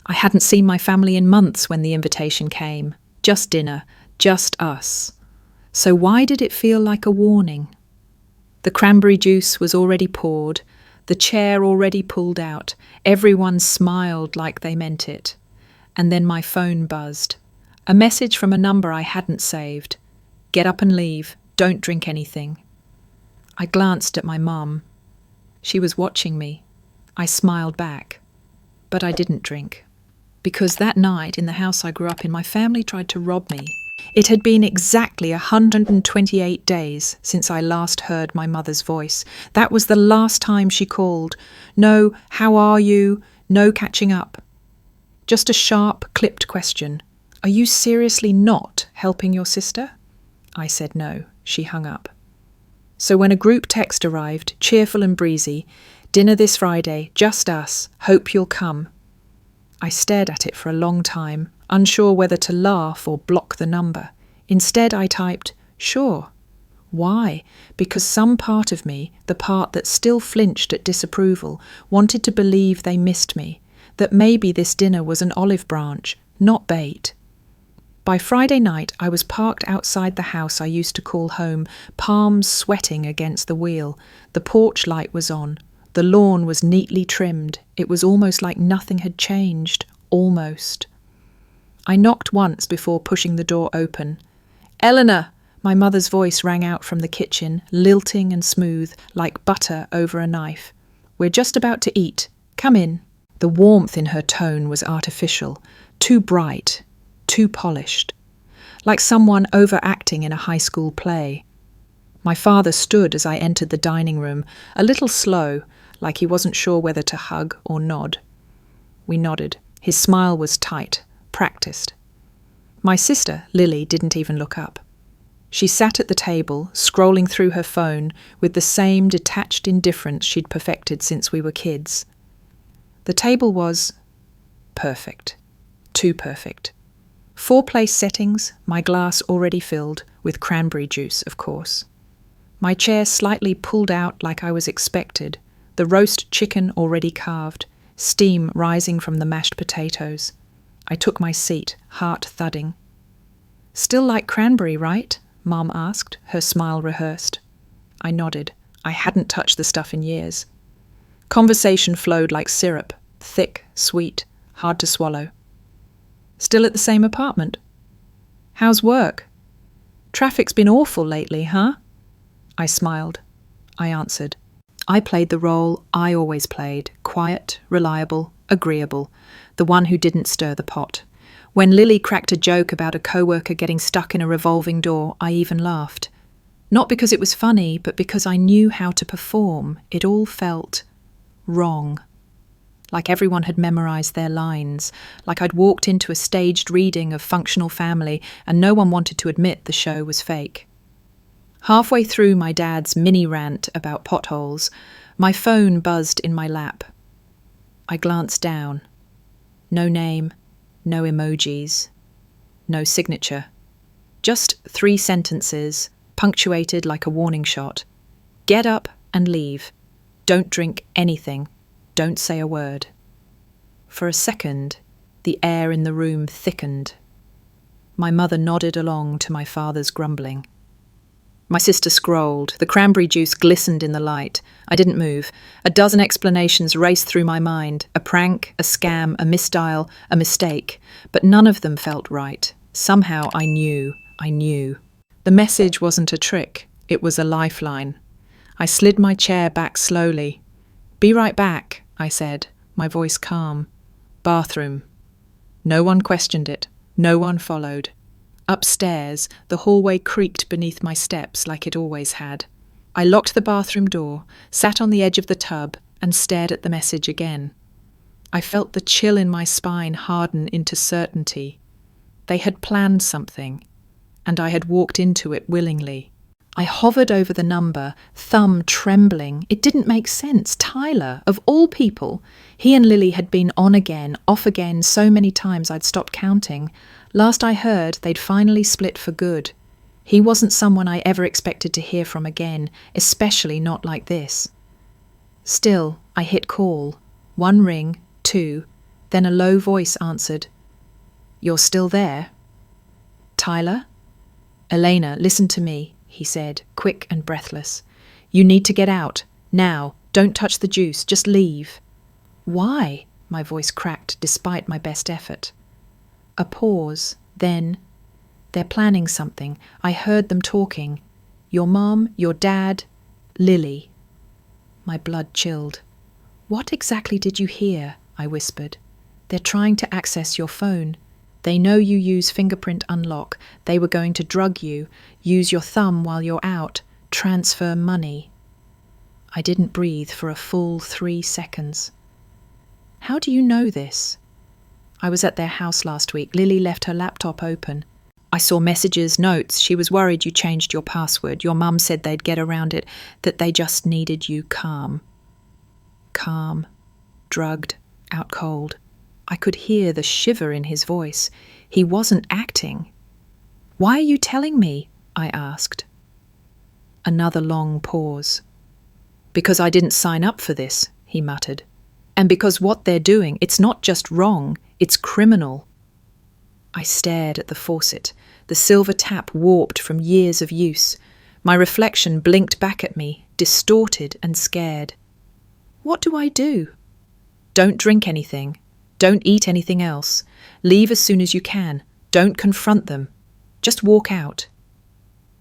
I hadn't seen my family in months when the invitation came. Just dinner, just us. So why did it feel like a warning? The cranberry juice was already poured, the chair already pulled out, everyone smiled like they meant it. And then my phone buzzed. A message from a number I hadn't saved. Get up and leave, don't drink anything. I glanced at my mum. She was watching me. I smiled back. But I didn't drink. Because that night in the house I grew up in, my family tried to rob me. It had been exactly 128 days since I last heard my mother's voice. That was the last time she called. No, how are you? No catching up. Just a sharp, clipped question. Are you seriously not helping your sister? I said no. She hung up. So when a group text arrived, cheerful and breezy, dinner this Friday, just us, hope you'll come. I stared at it for a long time, unsure whether to laugh or block the number. Instead, I typed, sure. Why? Because some part of me, the part that still flinched at disapproval, wanted to believe they missed me, that maybe this dinner was an olive branch, not bait. By Friday night, I was parked outside the house I used to call home, palms sweating against the wheel. The porch light was on. The lawn was neatly trimmed. It was almost like nothing had changed. Almost. I knocked once before pushing the door open. Elena! My mother's voice rang out from the kitchen, lilting and smooth, like butter over a knife. We're just about to eat. Come in. The warmth in her tone was artificial, too bright, too polished. Like someone overacting in a high school play. My father stood as I entered the dining room, a little slow, like he wasn't sure whether to hug or nod. We nodded. His smile was tight, practiced. My sister, Lily, didn't even look up. She sat at the table, scrolling through her phone with the same detached indifference she'd perfected since we were kids. The table was perfect. Too perfect. 4-place settings, my glass already filled, with cranberry juice, of course. My chair slightly pulled out like I was expected, the roast chicken already carved, steam rising from the mashed potatoes. I took my seat, heart thudding. Still like cranberry, right? Mom asked, her smile rehearsed. I nodded. I hadn't touched the stuff in years. Conversation flowed like syrup, thick, sweet, hard to swallow. Still at the same apartment? How's work? Traffic's been awful lately, huh? I smiled. I answered. I played the role I always played, quiet, reliable, agreeable, the one who didn't stir the pot. When Lily cracked a joke about a coworker getting stuck in a revolving door, I even laughed. Not because it was funny, but because I knew how to perform. It all felt wrong. Like everyone had memorized their lines, like I'd walked into a staged reading of Functional Family and no one wanted to admit the show was fake. Halfway through my dad's mini rant about potholes, my phone buzzed in my lap. I glanced down. No name, no emojis, no signature. Just 3 sentences, punctuated like a warning shot. Get up and leave. Don't drink anything. Don't say a word. For a second, the air in the room thickened. My mother nodded along to my father's grumbling. My sister scrolled. The cranberry juice glistened in the light. I didn't move. A dozen explanations raced through my mind. A prank, a scam, a misdial, a mistake. But none of them felt right. Somehow I knew. The message wasn't a trick. It was a lifeline. I slid my chair back slowly. Be right back, I said, my voice calm. Bathroom. No one questioned it. No one followed. Upstairs, the hallway creaked beneath my steps like it always had. I locked the bathroom door, sat on the edge of the tub, and stared at the message again. I felt the chill in my spine harden into certainty. They had planned something, and I had walked into it willingly. I hovered over the number, thumb trembling. It didn't make sense. Tyler, of all people. He and Lily had been on again, off again so many times I'd stopped counting. Last I heard, they'd finally split for good. He wasn't someone I ever expected to hear from again, especially not like this. Still, I hit call. 1 ring, 2, Then a low voice answered, "You're still there?" "Tyler?" "Elena, listen to me," he said, quick and breathless. "You need to get out. Now. Don't touch the juice. Just leave." "Why?" My voice cracked despite my best effort. A pause. Then, "They're planning something. I heard them talking. Your mom, your dad, Lily." My blood chilled. "What exactly did you hear?" I whispered. "They're trying to access your phone. They know you use fingerprint unlock. They were going to drug you, use your thumb while you're out, transfer money." I didn't breathe for a full 3 seconds. "How do you know this?" "I was at their house last week. Lily left her laptop open. I saw messages, notes. She was worried you changed your password. Your mum said they'd get around it, that they just needed you calm." Calm, drugged, out cold. I could hear the shiver in his voice. He wasn't acting. "Why are you telling me?" I asked. Another long pause. "Because I didn't sign up for this," he muttered. "And because what they're doing, it's not just wrong, it's criminal." I stared at the faucet, the silver tap warped from years of use. My reflection blinked back at me, distorted and scared. "What do I do?" "Don't drink anything. Don't eat anything else. Leave as soon as you can. Don't confront them. Just walk out."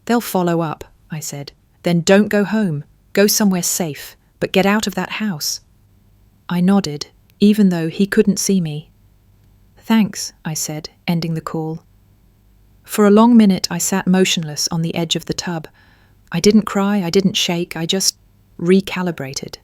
"They'll follow up," I said. "Then don't go home. Go somewhere safe, but get out of that house." I nodded, even though he couldn't see me. "Thanks," I said, ending the call. For a long minute I sat motionless on the edge of the tub. I didn't cry, I didn't shake, I just recalibrated.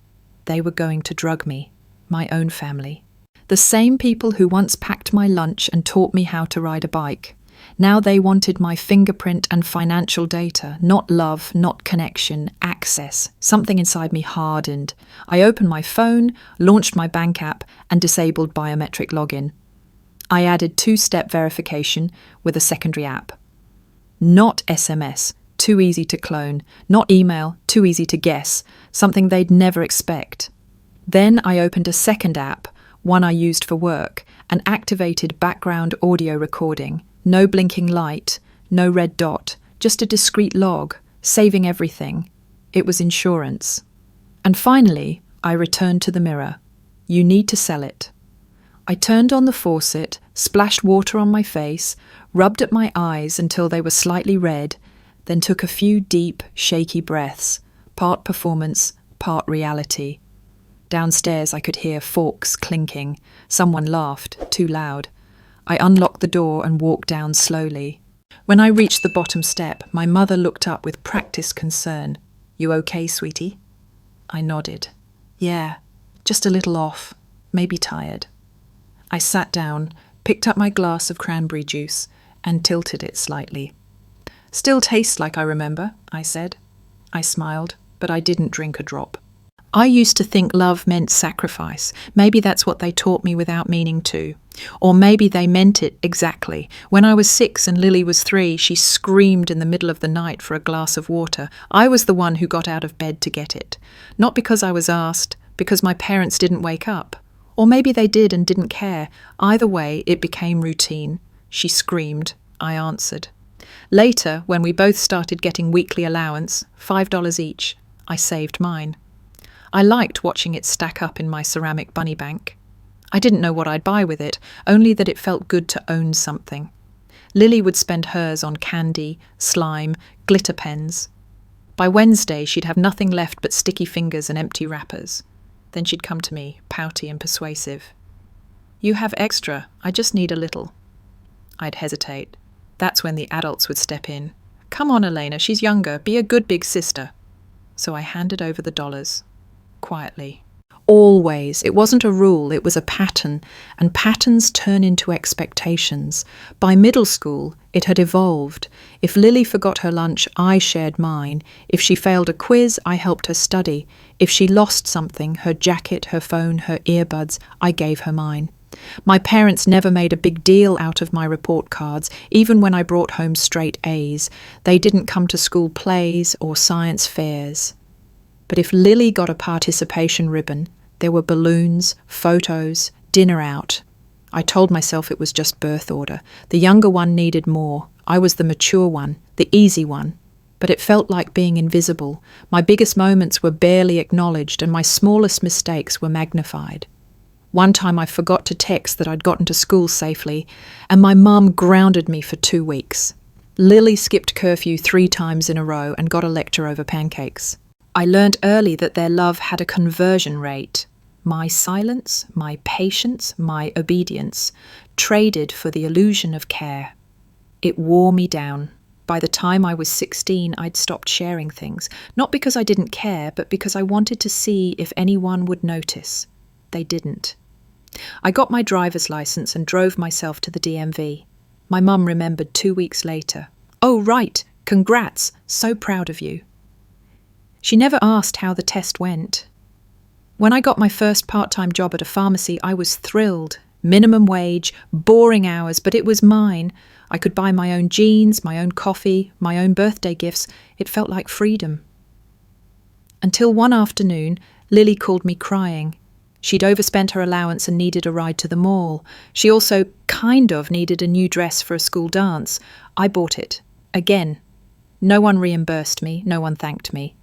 They were going to drug me, my own family. The same people who once packed my lunch and taught me how to ride a bike. Now they wanted my fingerprint and financial data, not love, not connection, access. Something inside me hardened. I opened my phone, launched my bank app, and disabled biometric login. I added 2-step verification with a secondary app. Not SMS, too easy to clone. Not email, too easy to guess, something they'd never expect. Then I opened a second app, one I used for work, and activated background audio recording. No blinking light, no red dot, just a discrete log, saving everything. It was insurance. And finally, I returned to the mirror. You need to sell it. I turned on the faucet, splashed water on my face, rubbed at my eyes until they were slightly red, then took a few deep, shaky breaths, part performance, part reality. Downstairs I could hear forks clinking. Someone laughed, too loud. I unlocked the door and walked down slowly. When I reached the bottom step, my mother looked up with practiced concern. "You okay, sweetie?" I nodded. "Yeah, just a little off, maybe tired." I sat down, picked up my glass of cranberry juice, and tilted it slightly. "Still tastes like I remember," I said. I smiled, but I didn't drink a drop. I used to think love meant sacrifice. Maybe that's what they taught me without meaning to. Or maybe they meant it exactly. When I was 6 and Lily was 3, she screamed in the middle of the night for a glass of water. I was the one who got out of bed to get it. Not because I was asked, because my parents didn't wake up. Or maybe they did and didn't care. Either way, it became routine. She screamed. I answered. Later, when we both started getting weekly allowance, $5 each, I saved mine. I liked watching it stack up in my ceramic bunny bank. I didn't know what I'd buy with it, only that it felt good to own something. Lily would spend hers on candy, slime, glitter pens. By Wednesday, she'd have nothing left but sticky fingers and empty wrappers. Then she'd come to me, pouty and persuasive. "You have extra, I just need a little." I'd hesitate. That's when the adults would step in. "Come on, Elena, she's younger, be a good big sister." So I handed over the dollars. Quietly. Always. It wasn't a rule, it was a pattern, and patterns turn into expectations. By middle school, it had evolved. If Lily forgot her lunch, I shared mine. If she failed a quiz, I helped her study. If she lost something, her jacket, her phone, her earbuds, I gave her mine. My parents never made a big deal out of my report cards, even when I brought home straight A's. They didn't come to school plays or science fairs. But if Lily got a participation ribbon, there were balloons, photos, dinner out. I told myself it was just birth order. The younger one needed more. I was the mature one, the easy one. But it felt like being invisible. My biggest moments were barely acknowledged, and my smallest mistakes were magnified. One time I forgot to text that I'd gotten to school safely, and my mum grounded me for 2 weeks. Lily skipped curfew 3 times in a row and got a lecture over pancakes. I learned early that their love had a conversion rate. My silence, my patience, my obedience, traded for the illusion of care. It wore me down. By the time I was 16, I'd stopped sharing things, not because I didn't care, but because I wanted to see if anyone would notice. They didn't. I got my driver's license and drove myself to the DMV. My mum remembered 2 weeks later. "Oh, right, congrats, so proud of you." She never asked how the test went. When I got my first part-time job at a pharmacy, I was thrilled. Minimum wage, boring hours, but it was mine. I could buy my own jeans, my own coffee, my own birthday gifts. It felt like freedom. Until one afternoon, Lily called me crying. She'd overspent her allowance and needed a ride to the mall. She also kind of needed a new dress for a school dance. I bought it. Again. No one reimbursed me, no one thanked me.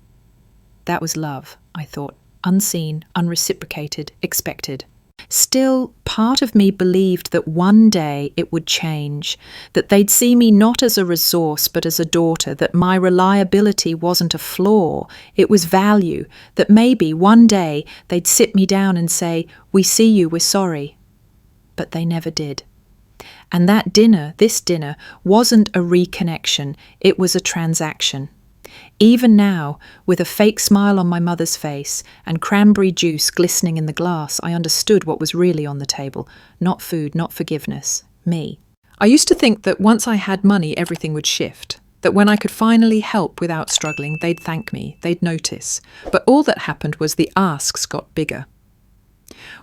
That was love, I thought. Unseen, unreciprocated, expected. Still, part of me believed that one day it would change, that they'd see me not as a resource but as a daughter, that my reliability wasn't a flaw, it was value, that maybe one day they'd sit me down and say, "We see you, we're sorry." But they never did. And that dinner, this dinner, wasn't a reconnection, it was a transaction. Even now, with a fake smile on my mother's face and cranberry juice glistening in the glass, I understood what was really on the table. Not food, not forgiveness. Me. I used to think that once I had money, everything would shift. That when I could finally help without struggling, they'd thank me, they'd notice. But all that happened was the asks got bigger.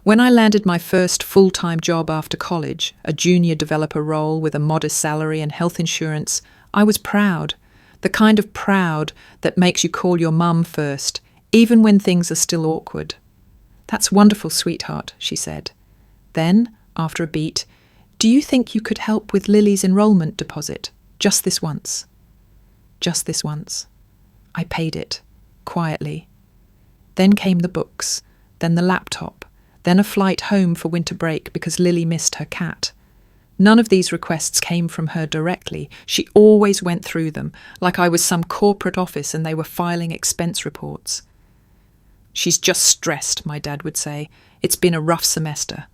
When I landed my first full-time job after college, a junior developer role with a modest salary and health insurance, I was proud. The kind of proud that makes you call your mum first, even when things are still awkward. "That's wonderful, sweetheart," she said. Then, after a beat, "Do you think you could help with Lily's enrollment deposit? Just this once." Just this once. I paid it, quietly. Then came the books, then the laptop, then a flight home for winter break because Lily missed her cat. None of these requests came from her directly. She always went through them, like I was some corporate office and they were filing expense reports. "She's just stressed," my dad would say. "It's been a rough semester."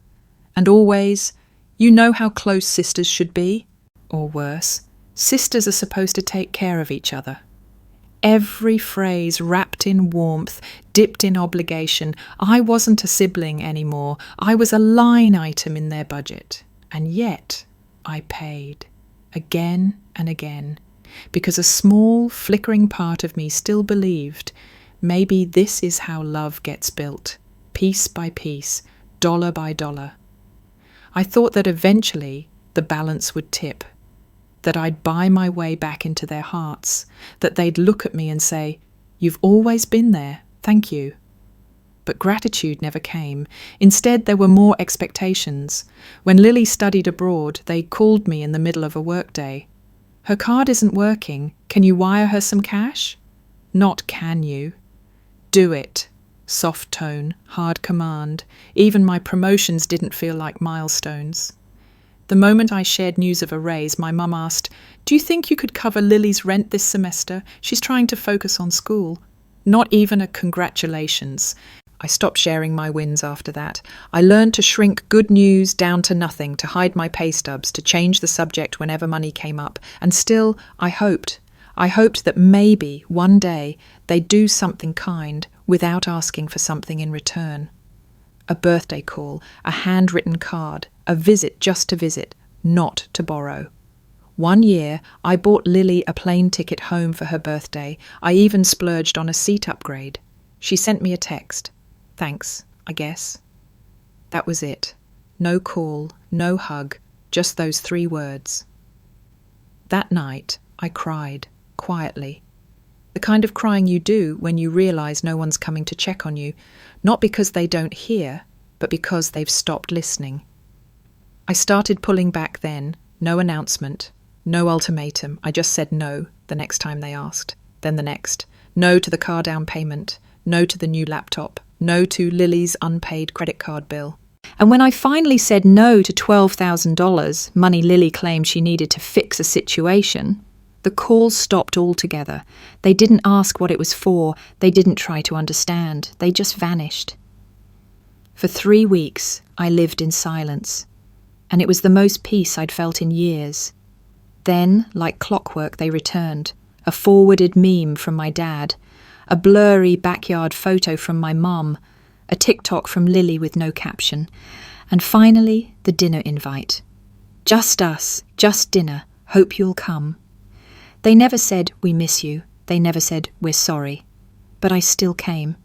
And always, "You know how close sisters should be?" Or worse, "Sisters are supposed to take care of each other." Every phrase wrapped in warmth, dipped in obligation. I wasn't a sibling anymore. I was a line item in their budget. And yet, I paid, again and again, because a small, flickering part of me still believed maybe this is how love gets built, piece by piece, dollar by dollar. I thought that eventually the balance would tip, that I'd buy my way back into their hearts, that they'd look at me and say, "You've always been there, thank you." But gratitude never came. Instead, there were more expectations. When Lily studied abroad, they called me in the middle of a workday. "Her card isn't working. Can you wire her some cash?" Not can you. Do it. Soft tone, hard command. Even my promotions didn't feel like milestones. The moment I shared news of a raise, my mum asked, "Do you think you could cover Lily's rent this semester? She's trying to focus on school." Not even a congratulations. I stopped sharing my wins after that. I learned to shrink good news down to nothing, to hide my pay stubs, to change the subject whenever money came up. And still, I hoped that maybe one day they'd do something kind without asking for something in return. A birthday call, a handwritten card, a visit just to visit, not to borrow. One year, I bought Lily a plane ticket home for her birthday. I even splurged on a seat upgrade. She sent me a text. "Thanks, I guess." That was it. No call, no hug, just those 3 words. That night, I cried, quietly. The kind of crying you do when you realise no one's coming to check on you, not because they don't hear, but because they've stopped listening. I started pulling back then. No announcement, no ultimatum. I just said no the next time they asked. Then the next. No to the car down payment. No to the new laptop. No to Lily's unpaid credit card bill. And when I finally said no to $12,000, money Lily claimed she needed to fix a situation, the calls stopped altogether. They didn't ask what it was for. They didn't try to understand. They just vanished. For 3 weeks, I lived in silence, and it was the most peace I'd felt in years. Then, like clockwork, they returned. A forwarded meme from my dad, a blurry backyard photo from my mum, a TikTok from Lily with no caption, and finally, the dinner invite. Just us, just dinner, hope you'll come. They never said, we miss you. They never said, we're sorry. But I still came.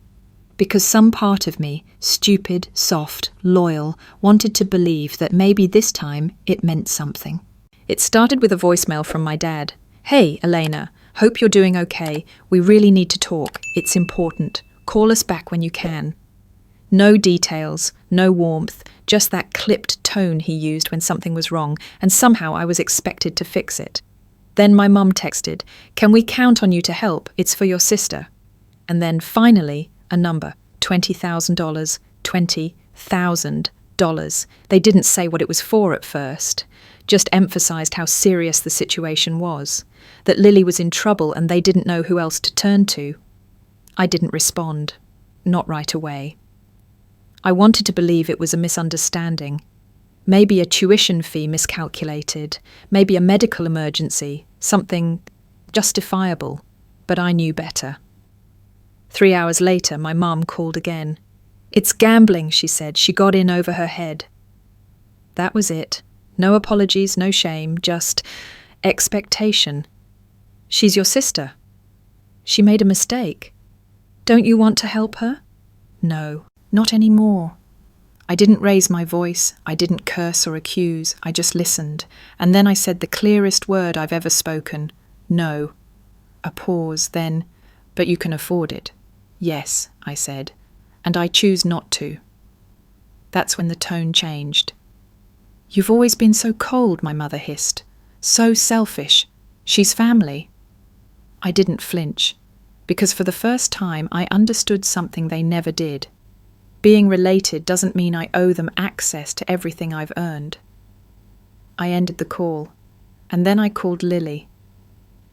Because some part of me, stupid, soft, loyal, wanted to believe that maybe this time it meant something. It started with a voicemail from my dad. Hey, Elena, hope you're doing okay. We really need to talk. It's important. Call us back when you can. No details, no warmth, just that clipped tone he used when something was wrong, and somehow I was expected to fix it. Then my mum texted, can we count on you to help? It's for your sister. And then finally, a number, $20,000, $20,000. They didn't say what it was for at first, just emphasized how serious the situation was, that Lily was in trouble and they didn't know who else to turn to. I didn't respond, not right away. I wanted to believe it was a misunderstanding. Maybe a tuition fee miscalculated, maybe a medical emergency, something justifiable, but I knew better. 3 hours later, my mum called again. It's gambling, she said. She got in over her head. That was it. No apologies, no shame, just expectation. She's your sister. She made a mistake. Don't you want to help her? No, not anymore. I didn't raise my voice, I didn't curse or accuse, I just listened, and then I said the clearest word I've ever spoken, no. A pause, then, but you can afford it. Yes, I said, and I choose not to. That's when the tone changed. You've always been so cold, my mother hissed. So selfish. She's family. I didn't flinch, because for the first time I understood something they never did. Being related doesn't mean I owe them access to everything I've earned. I ended the call, and then I called Lily.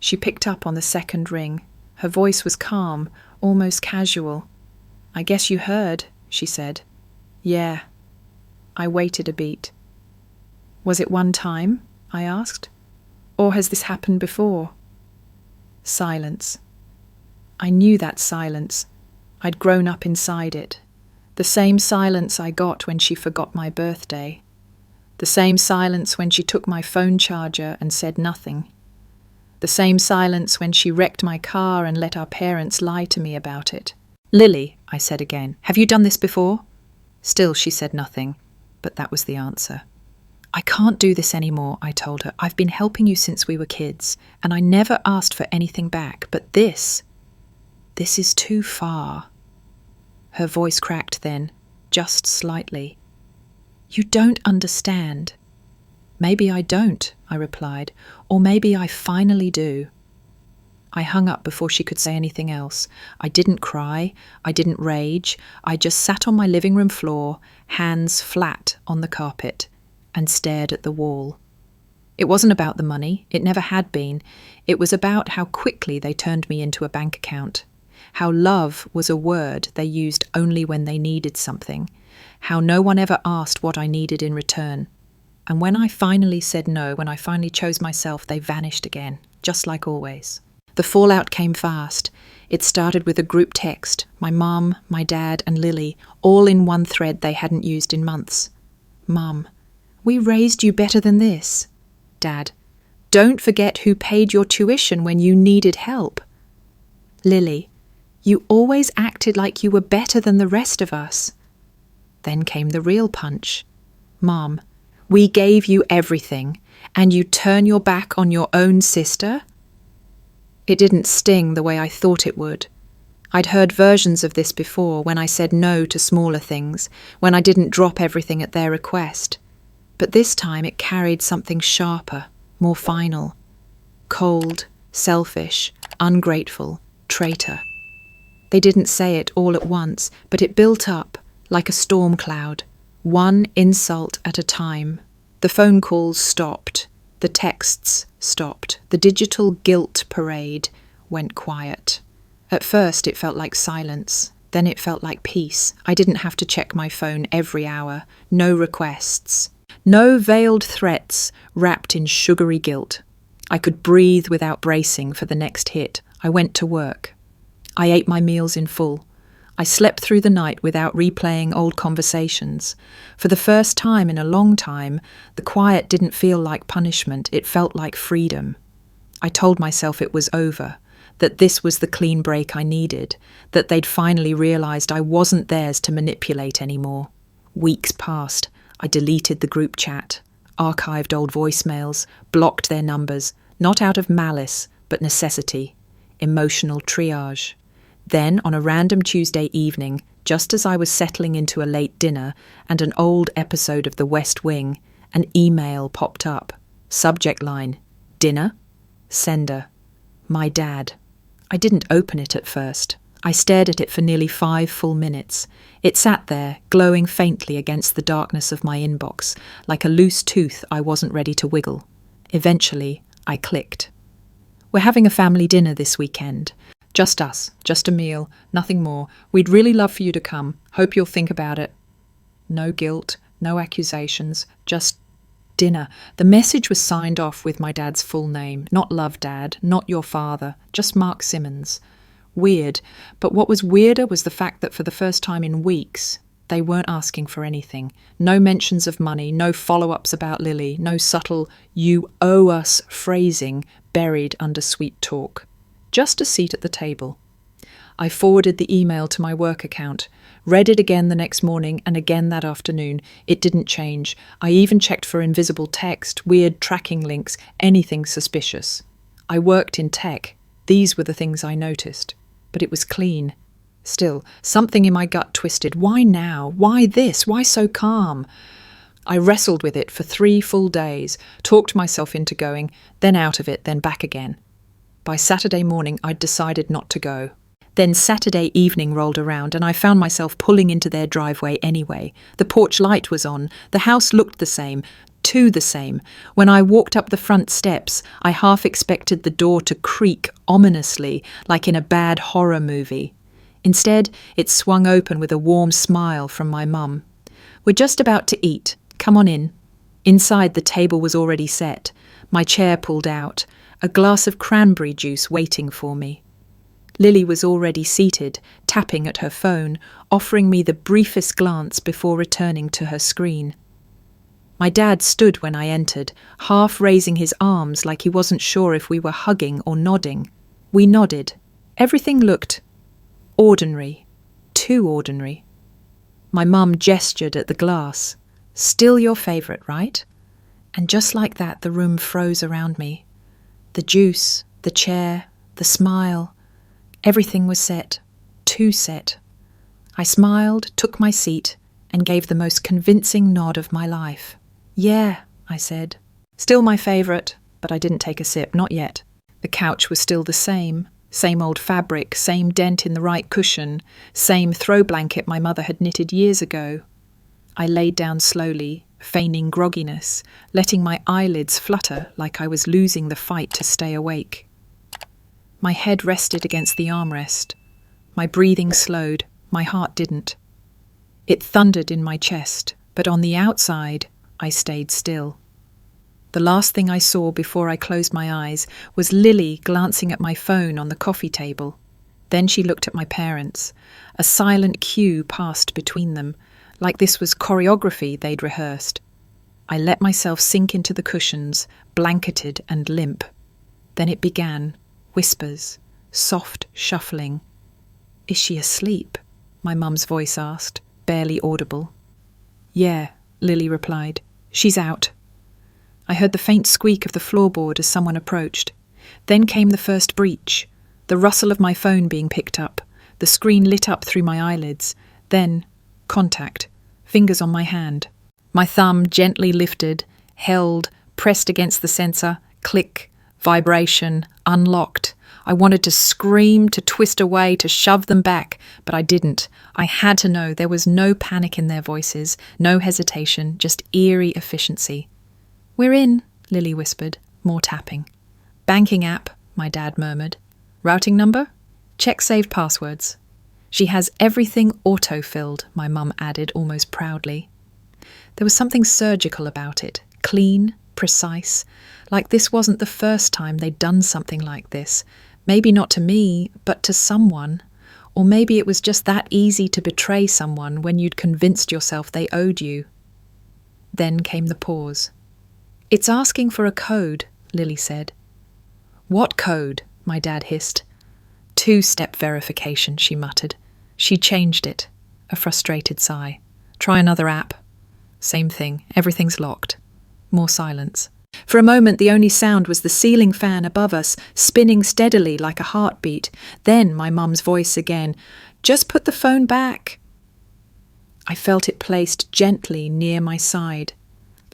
She picked up on the second ring. Her voice was calm, almost casual. I guess you heard, she said. Yeah. I waited a beat. Was it one time? I asked. Or has this happened before? Silence. I knew that silence. I'd grown up inside it. The same silence I got when she forgot my birthday. The same silence when she took my phone charger and said nothing. The same silence when she wrecked my car and let our parents lie to me about it. Lily, I said again, have you done this before? Still she said nothing, but that was the answer. I can't do this anymore, I told her. I've been helping you since we were kids, and I never asked for anything back, but this is too far. Her voice cracked then, just slightly. You don't understand. Maybe I don't, I replied, or maybe I finally do. I hung up before she could say anything else. I didn't cry, I didn't rage, I just sat on my living room floor, hands flat on the carpet, and stared at the wall. It wasn't about the money, it never had been. It was about how quickly they turned me into a bank account. How love was a word they used only when they needed something. How no one ever asked what I needed in return. And when I finally said no, when I finally chose myself, they vanished again, just like always. The fallout came fast. It started with a group text, my mum, my dad and Lily, all in one thread they hadn't used in months. Mum, we raised you better than this. Dad, don't forget who paid your tuition when you needed help. Lily, you always acted like you were better than the rest of us. Then came the real punch. Mom, we gave you everything, and you turn your back on your own sister? It didn't sting the way I thought it would. I'd heard versions of this before, when I said no to smaller things, when I didn't drop everything at their request. But this time it carried something sharper, more final. Cold, selfish, ungrateful, traitor. They didn't say it all at once, but it built up like a storm cloud, one insult at a time. The phone calls stopped, the texts stopped, the digital guilt parade went quiet. At first it felt like silence, then it felt like peace. I didn't have to check my phone every hour, no requests, no veiled threats wrapped in sugary guilt. I could breathe without bracing for the next hit. I went to work. I ate my meals in full. I slept through the night without replaying old conversations. For the first time in a long time, the quiet didn't feel like punishment, it felt like freedom. I told myself it was over, that this was the clean break I needed, that they'd finally realised I wasn't theirs to manipulate anymore. Weeks passed. I deleted the group chat, archived old voicemails, blocked their numbers, not out of malice, but necessity. Emotional triage. Then, on a random Tuesday evening, just as I was settling into a late dinner and an old episode of The West Wing, an email popped up. Subject line, dinner? Sender, my dad. I didn't open it at first. I stared at it for nearly 5 full minutes. It sat there, glowing faintly against the darkness of my inbox, like a loose tooth I wasn't ready to wiggle. Eventually, I clicked. We're having a family dinner this weekend. Just us, just a meal, nothing more. We'd really love for you to come. Hope you'll think about it. No guilt, no accusations, just dinner. The message was signed off with my dad's full name. Not Love Dad, not your father, just Mark Simmons. Weird, but what was weirder was the fact that for the first time in weeks, they weren't asking for anything. No mentions of money, no follow-ups about Lily, no subtle "you owe us" phrasing buried under sweet talk. Just a seat at the table. I forwarded the email to my work account, read it again the next morning and again that afternoon. It didn't change. I even checked for invisible text, weird tracking links, anything suspicious. I worked in tech. These were the things I noticed. But it was clean. Still, something in my gut twisted. Why now? Why this? Why so calm? I wrestled with it for 3 full days, talked myself into going, then out of it, then back again. By Saturday morning, I'd decided not to go. Then Saturday evening rolled around and I found myself pulling into their driveway anyway. The porch light was on. The house looked the same, too the same. When I walked up the front steps, I half expected the door to creak ominously, like in a bad horror movie. Instead, it swung open with a warm smile from my mum. We're just about to eat. Come on in. Inside, the table was already set. My chair pulled out. A glass of cranberry juice waiting for me. Lily was already seated, tapping at her phone, offering me the briefest glance before returning to her screen. My dad stood when I entered, half raising his arms like he wasn't sure if we were hugging or nodding. We nodded. Everything looked ordinary, too ordinary. My mum gestured at the glass. Still your favourite, right? And just like that, the room froze around me. The juice, the chair, the smile, everything was set, too set. I smiled, took my seat, and gave the most convincing nod of my life. Yeah, I said. Still my favourite, but I didn't take a sip, not yet. The couch was still the same old fabric, same dent in the right cushion, same throw blanket my mother had knitted years ago. I laid down slowly, feigning grogginess, letting my eyelids flutter like I was losing the fight to stay awake. My head rested against the armrest. My breathing slowed, my heart didn't. It thundered in my chest, but on the outside, I stayed still. The last thing I saw before I closed my eyes was Lily glancing at my phone on the coffee table. Then she looked at my parents. A silent cue passed between them, like this was choreography they'd rehearsed. I let myself sink into the cushions, blanketed and limp. Then it began, whispers, soft shuffling. Is she asleep? My mum's voice asked, barely audible. Yeah, Lily replied. She's out. I heard the faint squeak of the floorboard as someone approached. Then came the first breach, the rustle of my phone being picked up, the screen lit up through my eyelids. Then, contact, fingers on my hand. My thumb gently lifted, held, pressed against the sensor, click, vibration, unlocked. I wanted to scream, to twist away, to shove them back, but I didn't. I had to know there was no panic in their voices, no hesitation, just eerie efficiency. "We're in," Lily whispered, more tapping. "Banking app," my dad murmured. "Routing number? Check saved passwords." "She has everything auto-filled," my mum added almost proudly. There was something surgical about it, clean, precise, like this wasn't the first time they'd done something like this. Maybe not to me, but to someone. Or maybe it was just that easy to betray someone when you'd convinced yourself they owed you. Then came the pause. "It's asking for a code," Lily said. "What code?" my dad hissed. "Two-step verification," she muttered. She changed it. A frustrated sigh. "Try another app." Same thing. Everything's locked. More silence. For a moment, the only sound was the ceiling fan above us, spinning steadily like a heartbeat. Then my mum's voice again. "Just put the phone back." I felt it placed gently near my side,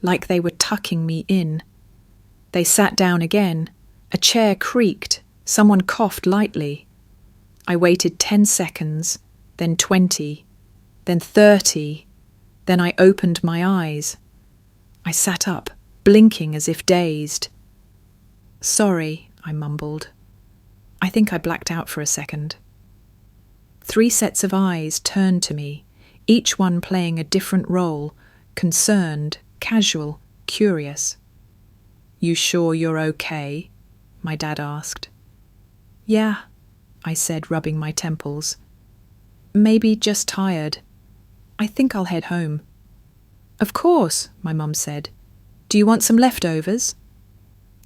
like they were tucking me in. They sat down again. A chair creaked. Someone coughed lightly. I waited 10 seconds, then 20, then 30. Then I opened my eyes. I sat up, blinking as if dazed. "Sorry," I mumbled. I think I blacked out for a second. 3 sets of eyes turned to me, each one playing a different role, concerned, casual, curious. "You sure you're okay?" my dad asked. "Yeah," I said, rubbing my temples. "Maybe just tired. I think I'll head home." "Of course," my mum said. "Do you want some leftovers?"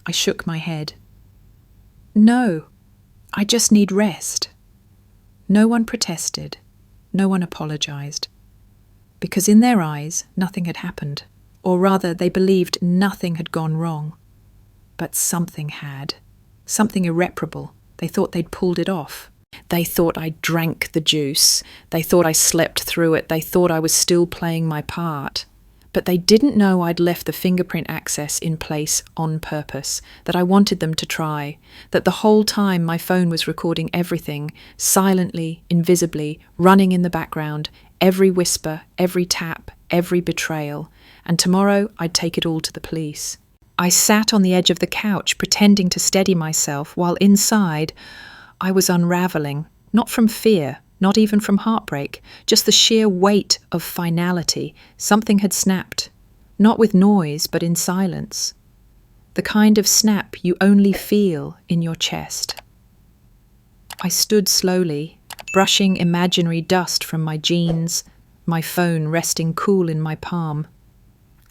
I shook my head. "No, I just need rest." No one protested. No one apologized. Because in their eyes, nothing had happened. Or rather, they believed nothing had gone wrong. But something had. Something irreparable. They thought they'd pulled it off. They thought I drank the juice. They thought I slept through it. They thought I was still playing my part. But they didn't know I'd left the fingerprint access in place on purpose, that I wanted them to try, that the whole time my phone was recording everything, silently, invisibly, running in the background, every whisper, every tap, every betrayal, and tomorrow I'd take it all to the police. I sat on the edge of the couch, pretending to steady myself, while inside I was unravelling, not from fear, not even from heartbreak, just the sheer weight of finality. Something had snapped, not with noise, but in silence. The kind of snap you only feel in your chest. I stood slowly, brushing imaginary dust from my jeans, my phone resting cool in my palm.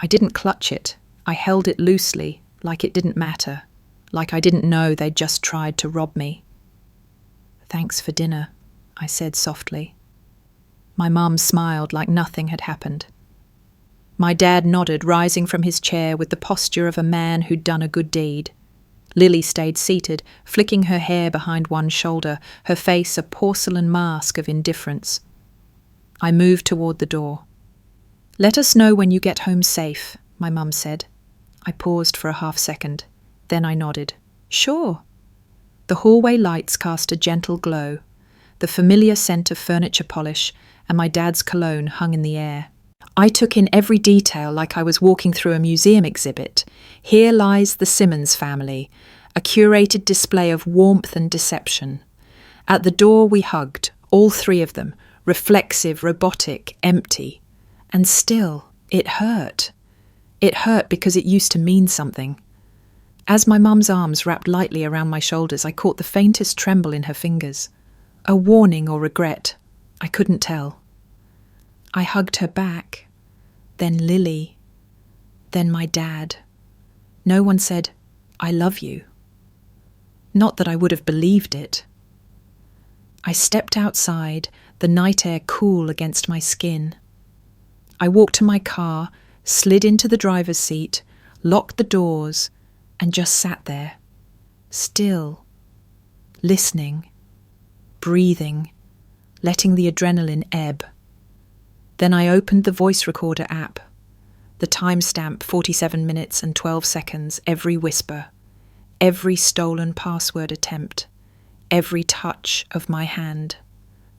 I didn't clutch it. I held it loosely, like it didn't matter, like I didn't know they'd just tried to rob me. "Thanks for dinner," I said softly. My mum smiled like nothing had happened. My dad nodded, rising from his chair with the posture of a man who'd done a good deed. Lily stayed seated, flicking her hair behind one shoulder, her face a porcelain mask of indifference. I moved toward the door. "Let us know when you get home safe," my mum said. I paused for a half second. Then I nodded. "Sure." The hallway lights cast a gentle glow. The familiar scent of furniture polish and my dad's cologne hung in the air. I took in every detail like I was walking through a museum exhibit. Here lies the Simmons family, a curated display of warmth and deception. At the door we hugged, all three of them, reflexive, robotic, empty. And still, it hurt. It hurt because it used to mean something. As my mum's arms wrapped lightly around my shoulders, I caught the faintest tremble in her fingers. A warning or regret, I couldn't tell. I hugged her back, then Lily, then my dad. No one said, "I love you." Not that I would have believed it. I stepped outside, the night air cool against my skin. I walked to my car, slid into the driver's seat, locked the doors, and just sat there, still, listening, breathing, letting the adrenaline ebb. Then I opened the voice recorder app. The timestamp 47 minutes and 12 seconds, every whisper, every stolen password attempt, every touch of my hand.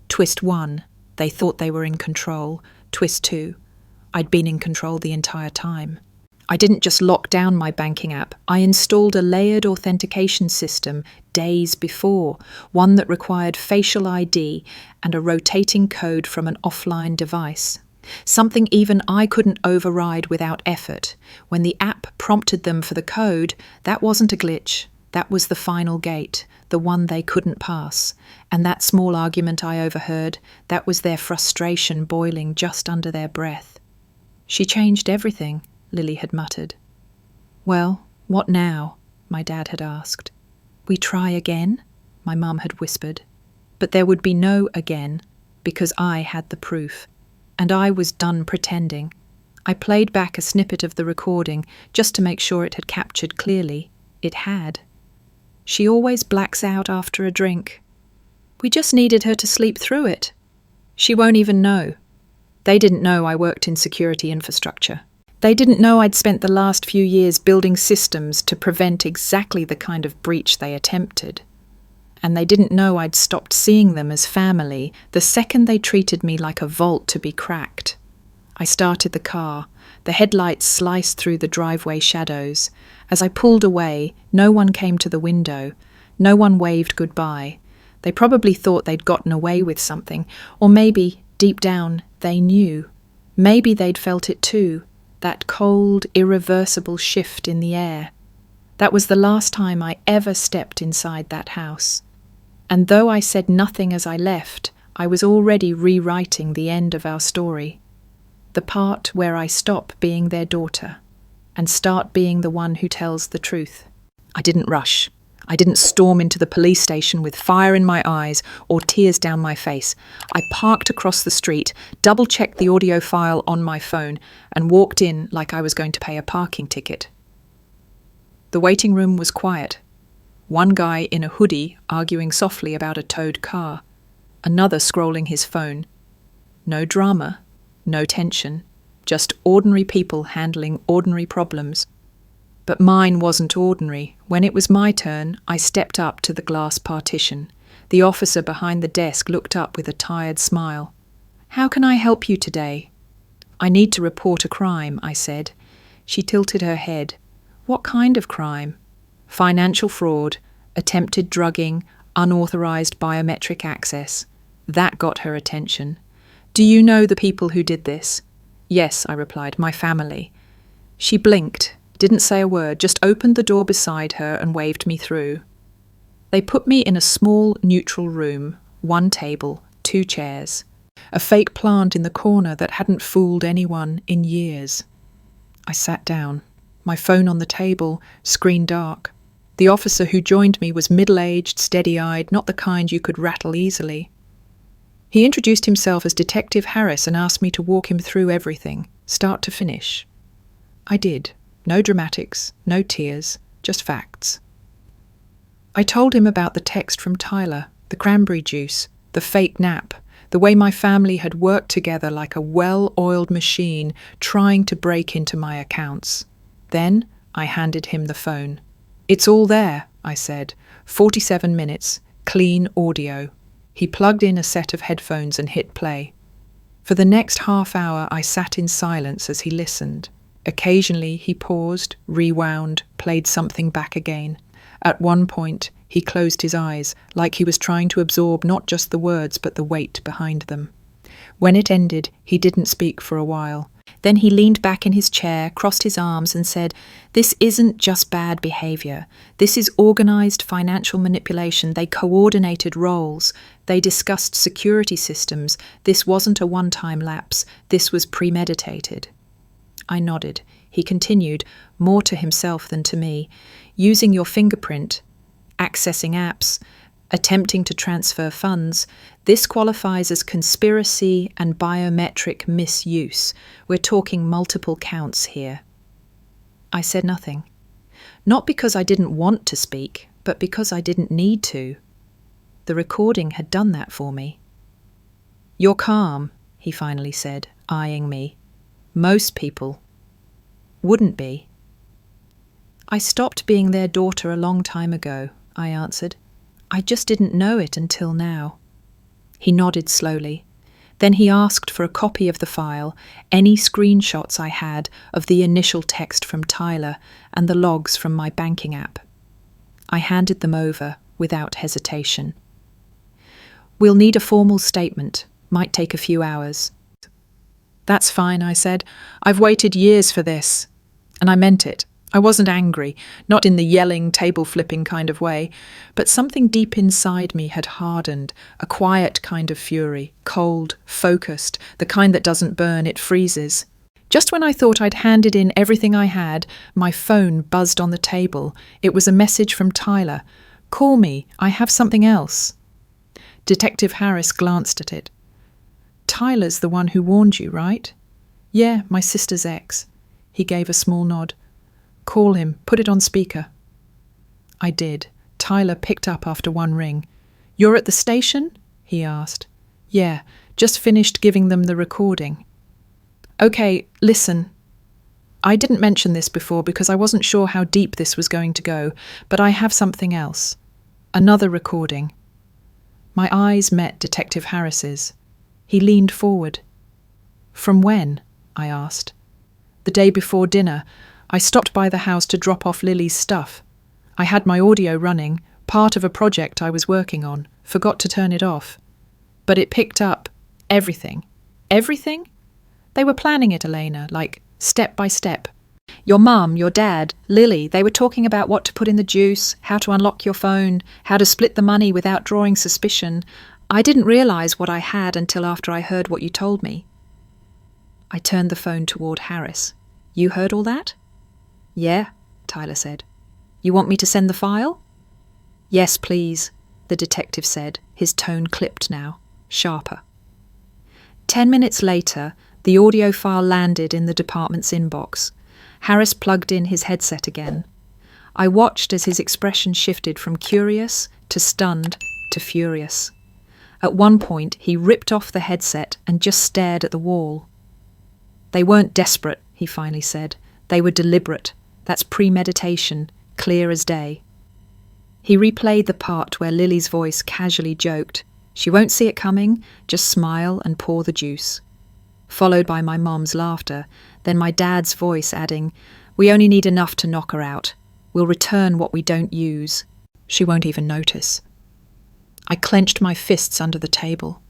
Twist 1, they thought they were in control. Twist 2, I'd been in control the entire time. I didn't just lock down my banking app, I installed a layered authentication system days before, one that required facial ID and a rotating code from an offline device. Something even I couldn't override without effort. When the app prompted them for the code, that wasn't a glitch. That was the final gate, the one they couldn't pass. And that small argument I overheard, that was their frustration boiling just under their breath. She changed everything, Lily had muttered. Well, what now? My dad had asked. We try again? My mum had whispered. But there would be no again, because I had the proof. And I was done pretending. I played back a snippet of the recording just to make sure it had captured clearly. It had. She always blacks out after a drink. We just needed her to sleep through it. She won't even know. They didn't know I worked in security infrastructure. They didn't know I'd spent the last few years building systems to prevent exactly the kind of breach they attempted. And they didn't know I'd stopped seeing them as family the second they treated me like a vault to be cracked. I started the car. The headlights sliced through the driveway shadows. As I pulled away, no one came to the window. No one waved goodbye. They probably thought they'd gotten away with something, or maybe, deep down, they knew. Maybe they'd felt it too, that cold, irreversible shift in the air. That was the last time I ever stepped inside that house. And though I said nothing as I left, I was already rewriting the end of our story. The part where I stop being their daughter and start being the one who tells the truth. I didn't rush. I didn't storm into the police station with fire in my eyes or tears down my face. I parked across the street, double-checked the audio file on my phone, and walked in like I was going to pay a parking ticket. The waiting room was quiet. One guy in a hoodie arguing softly about a towed car. Another scrolling his phone. No drama, no tension, just ordinary people handling ordinary problems. But mine wasn't ordinary. When it was my turn, I stepped up to the glass partition. The officer behind the desk looked up with a tired smile. "How can I help you today?" "I need to report a crime," I said. She tilted her head. "What kind of crime?" "Financial fraud, attempted drugging, unauthorized biometric access." That got her attention. "Do you know the people who did this?" "Yes," I replied, "my family." She blinked, didn't say a word, just opened the door beside her and waved me through. They put me in a small, neutral room, one table, 2 chairs, a fake plant in the corner that hadn't fooled anyone in years. I sat down, my phone on the table, screen dark. The officer who joined me was middle-aged, steady-eyed, not the kind you could rattle easily. He introduced himself as Detective Harris and asked me to walk him through everything, start to finish. I did. No dramatics, no tears, just facts. I told him about the text from Tyler, the cranberry juice, the fake nap, the way my family had worked together like a well-oiled machine trying to break into my accounts. Then I handed him the phone. "It's all there," I said. 47 minutes, clean audio. He plugged in a set of headphones and hit play. For the next half hour I sat in silence as he listened. Occasionally he paused, rewound, played something back again. At one point he closed his eyes, like he was trying to absorb not just the words but the weight behind them. When it ended, he didn't speak for a while. Then he leaned back in his chair, crossed his arms and said, "This isn't just bad behavior. This is organized financial manipulation. They coordinated roles. They discussed security systems. This wasn't a one-time lapse. This was premeditated." I nodded. He continued, more to himself than to me. "Using your fingerprint, accessing apps, attempting to transfer funds, this qualifies as conspiracy and biometric misuse. We're talking multiple counts here." I said nothing. Not because I didn't want to speak, but because I didn't need to. The recording had done that for me. "You're calm," he finally said, eyeing me. "Most people wouldn't be. I stopped being their daughter a long time ago, I answered. I just didn't know it until now. He nodded slowly. Then he asked for a copy of the file, any screenshots I had of the initial text from Tyler and the logs from my banking app. I handed them over without hesitation. We'll need a formal statement. Might take a few hours. That's fine, I said. I've waited years for this. And I meant it. I wasn't angry, not in the yelling, table-flipping kind of way, but something deep inside me had hardened, a quiet kind of fury, cold, focused, the kind that doesn't burn, it freezes. Just when I thought I'd handed in everything I had, my phone buzzed on the table. It was a message from Tyler. Call me, I have something else. Detective Harris glanced at it. Tyler's the one who warned you, right? Yeah, my sister's ex. He gave a small nod. Call him, put it on speaker. I did. Tyler picked up after one ring. You're at the station? He asked. Yeah, just finished giving them the recording. Okay, listen. I didn't mention this before because I wasn't sure how deep this was going to go, but I have something else. Another recording. My eyes met Detective Harris's. He leaned forward. From when? I asked. The day before dinner. I stopped by the house to drop off Lily's stuff. I had my audio running, part of a project I was working on, forgot to turn it off. But it picked up everything. Everything? They were planning it, Elena, like step by step. Your mum, your dad, Lily, they were talking about what to put in the juice, how to unlock your phone, how to split the money without drawing suspicion. I didn't realise what I had until after I heard what you told me. I turned the phone toward Harris. You heard all that? Yeah, Tyler said. You want me to send the file? Yes, please, the detective said, his tone clipped now, sharper. 10 minutes later, the audio file landed in the department's inbox. Harris plugged in his headset again. I watched as his expression shifted from curious to stunned to furious. At one point, he ripped off the headset and just stared at the wall. They weren't desperate, he finally said. They were deliberate. That's premeditation, clear as day. He replayed the part where Lily's voice casually joked, "She won't see it coming, just smile and pour the juice." Followed by my mom's laughter, then my dad's voice adding, "We only need enough to knock her out. We'll return what we don't use. She won't even notice." I clenched my fists under the table,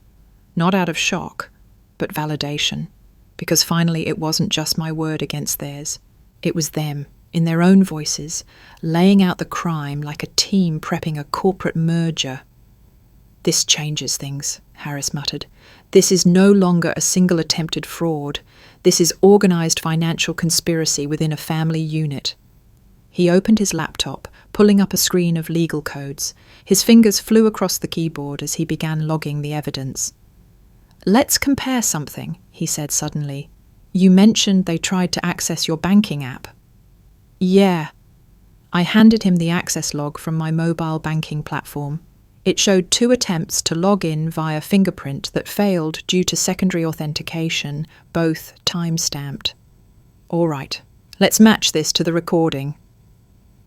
not out of shock, but validation, because finally it wasn't just my word against theirs. It was them, in their own voices, laying out the crime like a team prepping a corporate merger. This changes things, Harris muttered. This is no longer a single attempted fraud. This is organised financial conspiracy within a family unit. He opened his laptop, pulling up a screen of legal codes. His fingers flew across the keyboard as he began logging the evidence. Let's compare something, he said suddenly. You mentioned they tried to access your banking app. Yeah. I handed him the access log from my mobile banking platform. It showed 2 attempts to log in via fingerprint that failed due to secondary authentication, both time-stamped. All right, let's match this to the recording.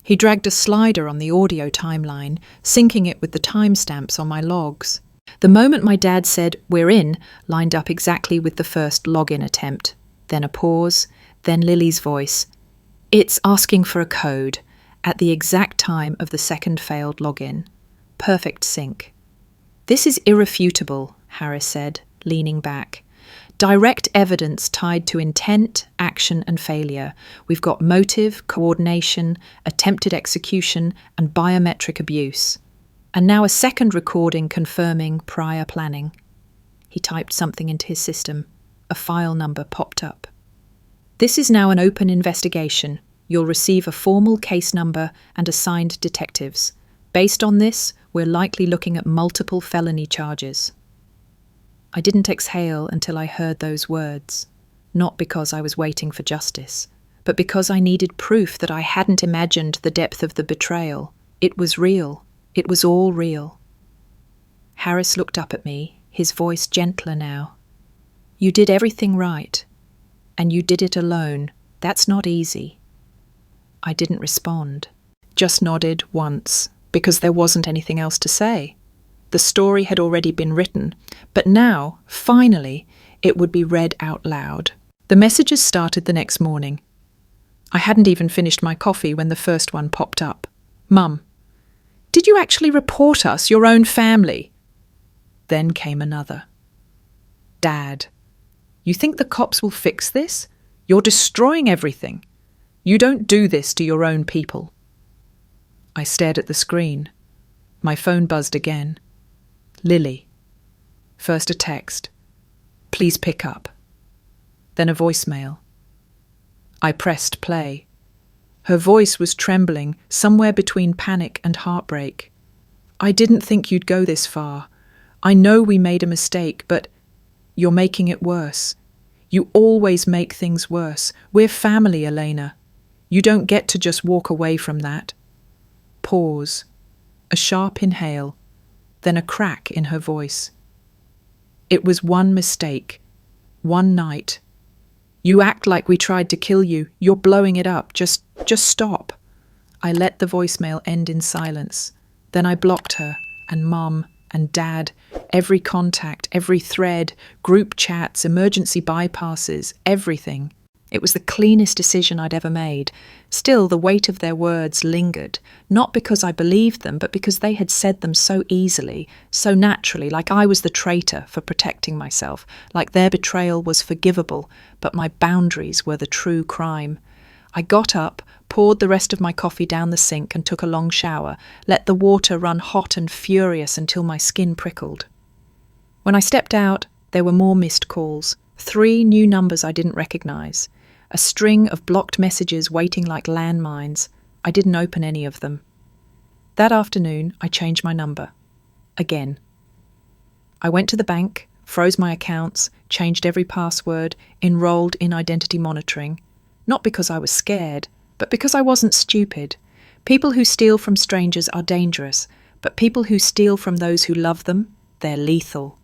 He dragged a slider on the audio timeline, syncing it with the timestamps on my logs. The moment my dad said, "We're in," lined up exactly with the first login attempt. Then a pause, then Lily's voice. It's asking for a code at the exact time of the second failed login. Perfect sync. This is irrefutable, Harris said, leaning back. Direct evidence tied to intent, action and failure. We've got motive, coordination, attempted execution and biometric abuse. And now a second recording confirming prior planning. He typed something into his system. A file number popped up. This is now an open investigation. You'll receive a formal case number and assigned detectives. Based on this, we're likely looking at multiple felony charges. I didn't exhale until I heard those words, not because I was waiting for justice, but because I needed proof that I hadn't imagined the depth of the betrayal. It was real. It was all real. Harris looked up at me, his voice gentler now. You did everything right, and you did it alone, That's not easy. I didn't respond, just nodded once, because there wasn't anything else to say. The story had already been written, but now, finally, it would be read out loud. The messages started the next morning. I hadn't even finished my coffee when the first one popped up. Mum, did you actually report us, your own family? Then came another. Dad, you think the cops will fix this? You're destroying everything. You don't do this to your own people. I stared at the screen. My phone buzzed again. Lily. First a text. Please pick up. Then a voicemail. I pressed play. Her voice was trembling, somewhere between panic and heartbreak. I didn't think you'd go this far. I know we made a mistake, but you're making it worse. You always make things worse. We're family, Elena. You don't get to just walk away from that. Pause. A sharp inhale, then a crack in her voice. It was one mistake. One night. You act like we tried to kill you. You're blowing it up. Just stop. I let the voicemail end in silence. Then I blocked her, and Mum, and Dad, every contact, every thread, group chats, emergency bypasses, everything. It was the cleanest decision I'd ever made. Still, the weight of their words lingered, not because I believed them, but because they had said them so easily, so naturally, like I was the traitor for protecting myself, like their betrayal was forgivable, but my boundaries were the true crime. I got up, poured the rest of my coffee down the sink and took a long shower, let the water run hot and furious until my skin prickled. When I stepped out, there were more missed calls, 3 new numbers I didn't recognize. A string of blocked messages waiting like landmines. I didn't open any of them. That afternoon, I changed my number. Again. I went to the bank, froze my accounts, changed every password, enrolled in identity monitoring. Not because I was scared, but because I wasn't stupid. People who steal from strangers are dangerous, but people who steal from those who love them, they're lethal.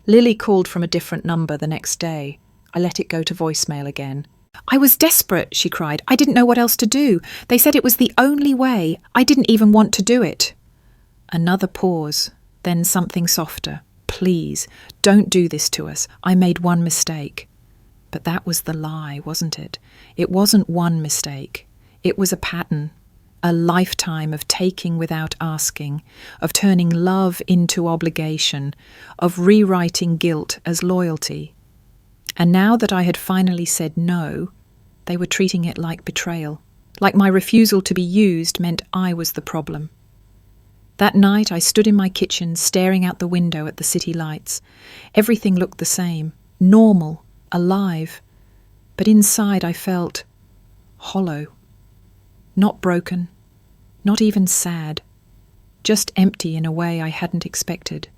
Lily called from a different number the next day. I let it go to voicemail again. I was desperate, she cried. I didn't know what else to do. They said it was the only way. I didn't even want to do it. Another pause, then something softer. Please, don't do this to us. I made one mistake. But that was the lie, wasn't it? It wasn't one mistake. It was a pattern, a lifetime of taking without asking, of turning love into obligation, of rewriting guilt as loyalty. And now that I had finally said no, they were treating it like betrayal, like my refusal to be used meant I was the problem. That night I stood in my kitchen staring out the window at the city lights. Everything looked the same, normal, alive, but inside I felt hollow. Not broken, not even sad, just empty in a way I hadn't expected.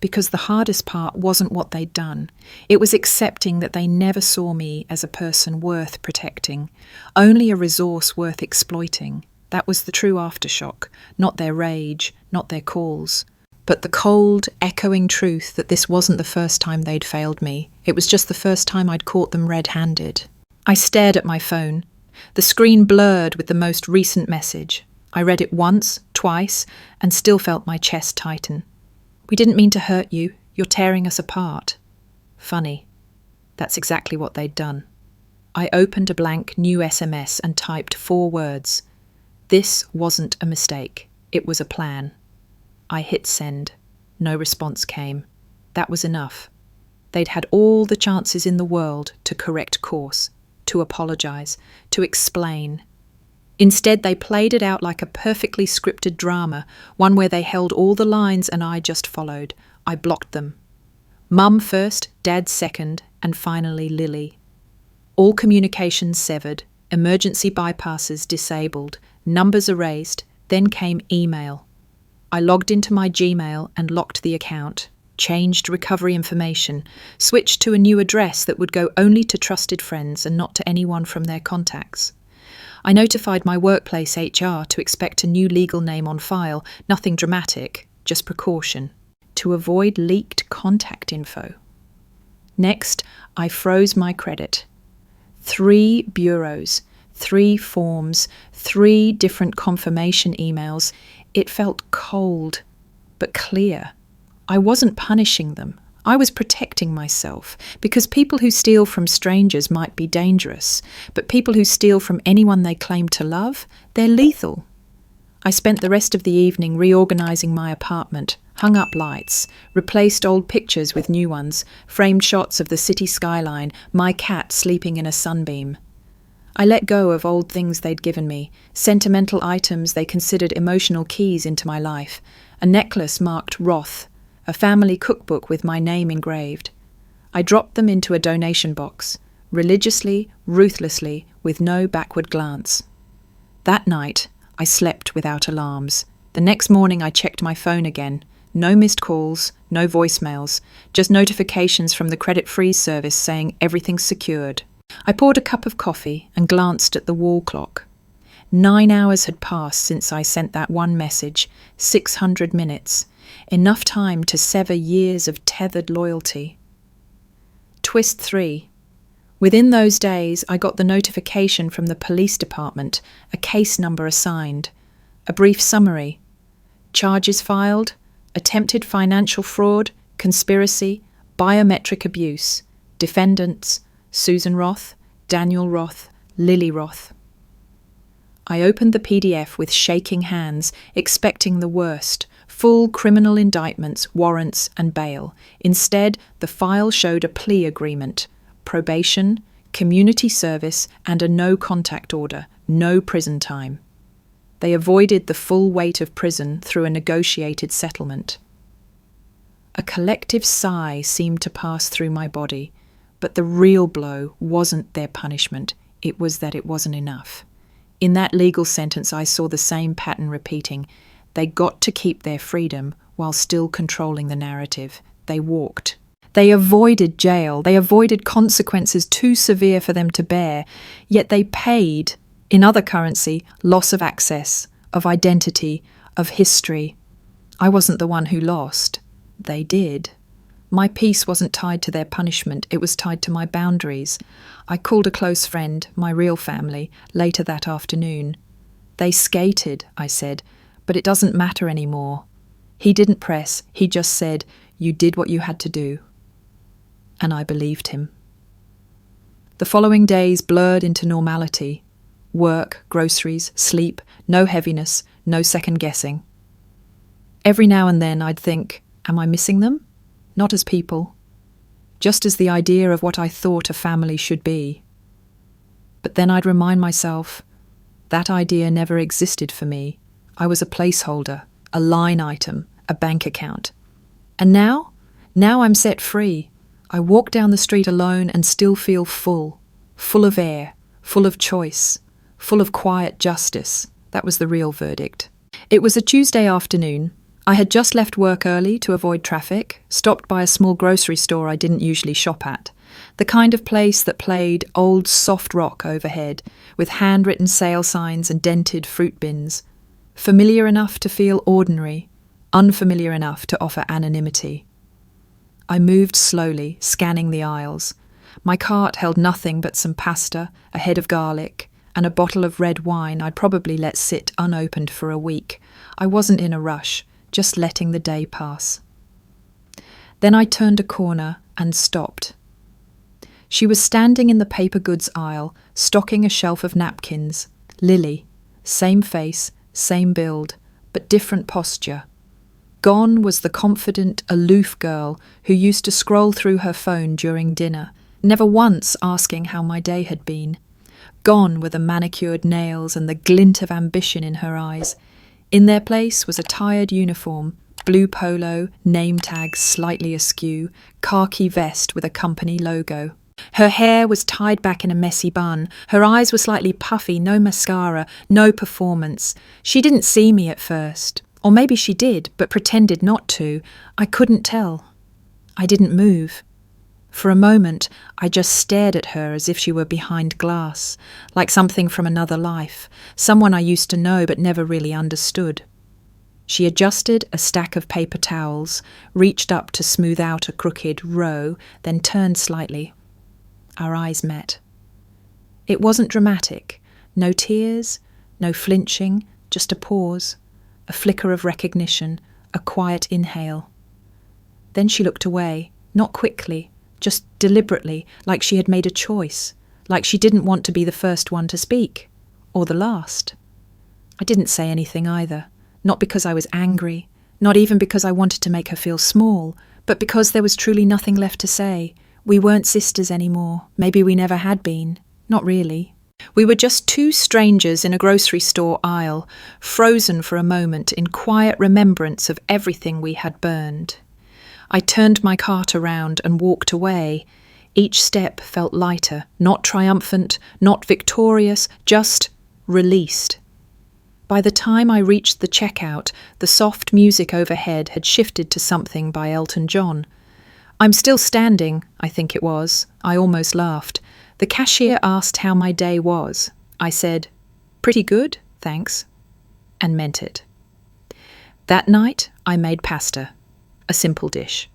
Because the hardest part wasn't what they'd done. It was accepting that they never saw me as a person worth protecting, only a resource worth exploiting. That was the true aftershock, not their rage, not their calls. But the cold, echoing truth that this wasn't the first time they'd failed me. It was just the first time I'd caught them red-handed. I stared at my phone. The screen blurred with the most recent message. I read it once, twice, and still felt my chest tighten. We didn't mean to hurt you. You're tearing us apart. Funny. That's exactly what they'd done. I opened a blank new SMS and typed 4 words. This wasn't a mistake. It was a plan. I hit send. No response came. That was enough. They'd had all the chances in the world to correct course, to apologize, to explain. Instead, they played it out like a perfectly scripted drama, one where they held all the lines and I just followed. I blocked them. Mum first, Dad second, and finally Lily. All communications severed, emergency bypasses disabled, numbers erased, then came email. I logged into my Gmail and locked the account, changed recovery information, switched to a new address that would go only to trusted friends and not to anyone from their contacts. I notified my workplace HR to expect a new legal name on file, nothing dramatic, just precaution, to avoid leaked contact info. Next, I froze my credit. 3 bureaus, 3 forms, 3 different confirmation emails. It felt cold, but clear. I wasn't punishing them. I was protecting myself, because people who steal from strangers might be dangerous, but people who steal from anyone they claim to love, they're lethal. I spent the rest of the evening reorganizing my apartment, hung up lights, replaced old pictures with new ones, framed shots of the city skyline, my cat sleeping in a sunbeam. I let go of old things they'd given me, sentimental items they considered emotional keys into my life, a necklace marked Roth, a family cookbook with my name engraved. I dropped them into a donation box, religiously, ruthlessly, with no backward glance. That night, I slept without alarms. The next morning I checked my phone again. No missed calls, no voicemails, just notifications from the credit freeze service saying everything's secured. I poured a cup of coffee and glanced at the wall clock. 9 hours had passed since I sent that one message, 600 minutes. Enough time to sever years of tethered loyalty. Twist 3. Within those days, I got the notification from the police department, a case number assigned, a brief summary. Charges filed, attempted financial fraud, conspiracy, biometric abuse. Defendants, Susan Roth, Daniel Roth, Lily Roth. I opened the PDF with shaking hands, expecting the worst. Full criminal indictments, warrants and bail. Instead, the file showed a plea agreement, probation, community service and a no-contact order, no prison time. They avoided the full weight of prison through a negotiated settlement. A collective sigh seemed to pass through my body, but the real blow wasn't their punishment, it was that it wasn't enough. In that legal sentence I saw the same pattern repeating. They got to keep their freedom while still controlling the narrative. They walked. They avoided jail. They avoided consequences too severe for them to bear. Yet they paid, in other currency, loss of access, of identity, of history. I wasn't the one who lost. They did. My peace wasn't tied to their punishment. It was tied to my boundaries. I called a close friend, my real family, later that afternoon. They skated, I said. But it doesn't matter anymore. He didn't press, he just said, "You did what you had to do." And I believed him. The following days blurred into normality. Work, groceries, sleep, no heaviness, no second guessing. Every now and then I'd think, am I missing them? Not as people. Just as the idea of what I thought a family should be. But then I'd remind myself, that idea never existed for me. I was a placeholder, a line item, a bank account. And now I'm set free. I walk down the street alone and still feel full of air, full of choice, full of quiet justice. That was the real verdict. It was a Tuesday afternoon. I had just left work early to avoid traffic, stopped by a small grocery store I didn't usually shop at, the kind of place that played old soft rock overhead, with handwritten sale signs and dented fruit bins. Familiar enough to feel ordinary, unfamiliar enough to offer anonymity. I moved slowly, scanning the aisles. My cart held nothing but some pasta, a head of garlic, and a bottle of red wine I'd probably let sit unopened for a week. I wasn't in a rush, just letting the day pass. Then I turned a corner and stopped. She was standing in the paper goods aisle, stocking a shelf of napkins. Lily, same face, same build, but different posture. Gone was the confident, aloof girl who used to scroll through her phone during dinner, never once asking how my day had been. Gone were the manicured nails and the glint of ambition in her eyes. In their place was a tired uniform, blue polo, name tags slightly askew, khaki vest with a company logo. Her hair was tied back in a messy bun. Her eyes were slightly puffy, no mascara, no performance. She didn't see me at first. Or maybe she did, but pretended not to. I couldn't tell. I didn't move. For a moment, I just stared at her as if she were behind glass, like something from another life, someone I used to know but never really understood. She adjusted a stack of paper towels, reached up to smooth out a crooked row, then turned slightly. Our eyes met. It wasn't dramatic. No tears, no flinching, just a pause, a flicker of recognition, a quiet inhale. Then she looked away, not quickly, just deliberately, like she had made a choice, like she didn't want to be the first one to speak, or the last. I didn't say anything either, not because I was angry, not even because I wanted to make her feel small, but because there was truly nothing left to say. We weren't sisters anymore. Maybe we never had been. Not really. We were just two strangers in a grocery store aisle, frozen for a moment in quiet remembrance of everything we had burned. I turned my cart around and walked away. Each step felt lighter, not triumphant, not victorious, just released. By the time I reached the checkout, the soft music overhead had shifted to something by Elton John. "I'm still standing," I think it was. I almost laughed. The cashier asked how my day was. I said, "Pretty good, thanks," and meant it. That night, I made pasta, a simple dish.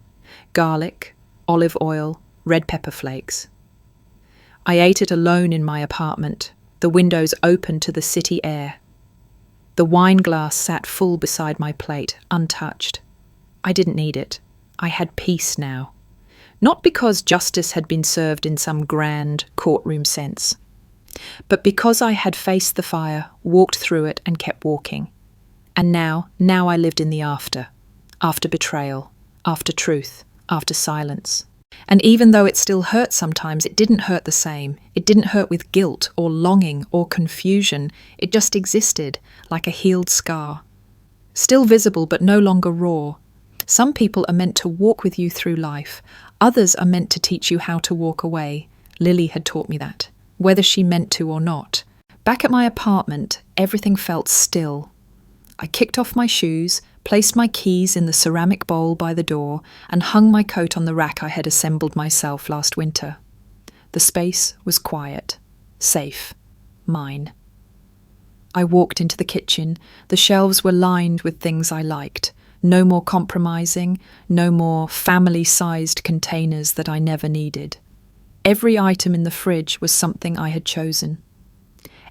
Garlic, olive oil, red pepper flakes. I ate it alone in my apartment, the windows open to the city air. The wine glass sat full beside my plate, untouched. I didn't need it. I had peace now. Not because justice had been served in some grand courtroom sense, but because I had faced the fire, walked through it, and kept walking. And now I lived in the after betrayal, after truth, after silence. And even though it still hurt sometimes, it didn't hurt the same. It didn't hurt with guilt or longing or confusion. It just existed, like a healed scar. Still visible, but no longer raw. Some people are meant to walk with you through life. Others are meant to teach you how to walk away. Lily had taught me that, whether she meant to or not. Back at my apartment, everything felt still. I kicked off my shoes, placed my keys in the ceramic bowl by the door, and hung my coat on the rack I had assembled myself last winter. The space was quiet, safe, mine. I walked into the kitchen. The shelves were lined with things I liked. No more compromising, no more family-sized containers that I never needed. Every item in the fridge was something I had chosen.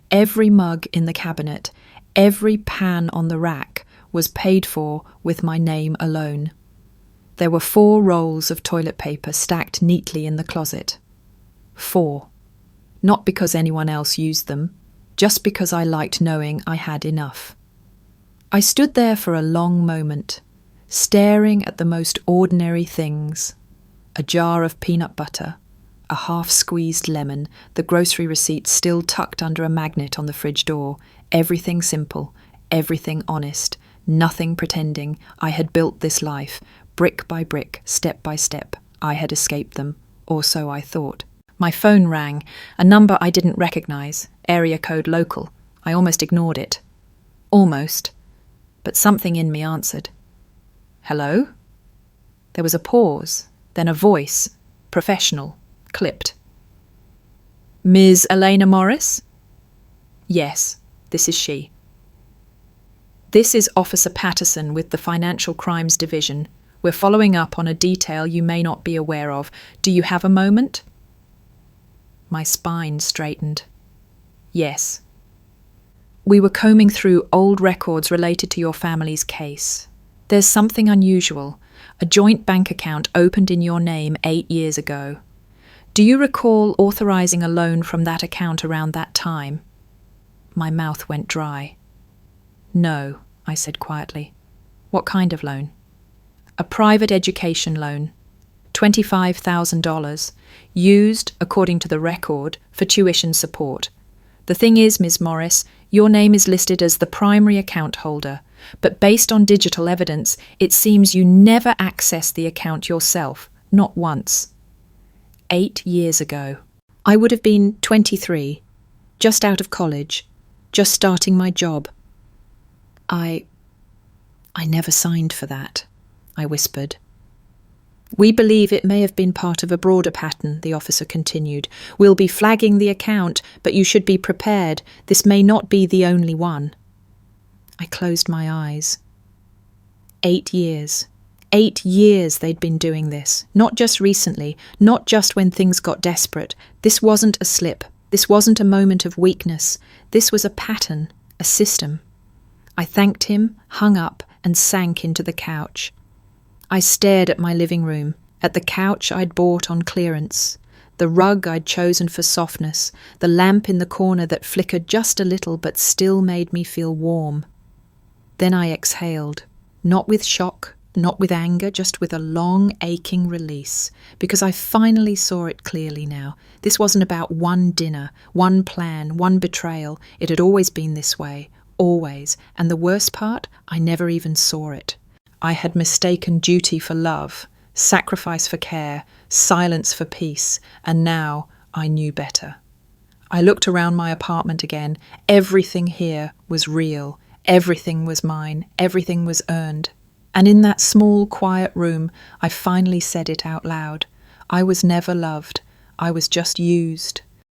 Every mug in the cabinet, every pan on the rack was paid for with my name alone. There were 4 rolls of toilet paper stacked neatly in the closet. 4. Not because anyone else used them, just because I liked knowing I had enough. I stood there for a long moment, staring at the most ordinary things. A jar of peanut butter, a half-squeezed lemon, the grocery receipt still tucked under a magnet on the fridge door. Everything simple, everything honest, nothing pretending. I had built this life, brick by brick, step by step. I had escaped them, or so I thought. My phone rang, a number I didn't recognize, area code local. I almost ignored it. Almost. But something in me answered. "Hello?" There was a pause, then a voice, professional, clipped. "Ms. Elena Morris?" "Yes, this is she." "This is Officer Patterson with the Financial Crimes Division. We're following up on a detail you may not be aware of. Do you have a moment?" My spine straightened. "Yes." "We were combing through old records related to your family's case. There's something unusual. A joint bank account opened in your name 8 years ago. Do you recall authorizing a loan from that account around that time?" My mouth went dry. "No," I said quietly. "What kind of loan?" "A private education loan. $25,000, used, according to the record, for tuition support. The thing is, Ms. Morris, your name is listed as the primary account holder, but based on digital evidence, it seems you never accessed the account yourself, not once." 8 years ago. I would have been 23, just out of college, just starting my job. I never signed for that," I whispered. "We believe it may have been part of a broader pattern," the officer continued. "We'll be flagging the account, but you should be prepared. This may not be the only one." I closed my eyes. 8 years. 8 years they'd been doing this. Not just recently, not just when things got desperate. This wasn't a slip. This wasn't a moment of weakness. This was a pattern, a system. I thanked him, hung up, and sank into the couch. I stared at my living room, at the couch I'd bought on clearance, the rug I'd chosen for softness, the lamp in the corner that flickered just a little but still made me feel warm. Then I exhaled, not with shock, not with anger, just with a long, aching release, because I finally saw it clearly now. This wasn't about one dinner, one plan, one betrayal. It had always been this way, always, and the worst part, I never even saw it. I had mistaken duty for love, sacrifice for care, silence for peace, and now I knew better. I looked around my apartment again. Everything here was real. Everything was mine. Everything was earned. And in that small, quiet room, I finally said it out loud. I was never loved. I was just used.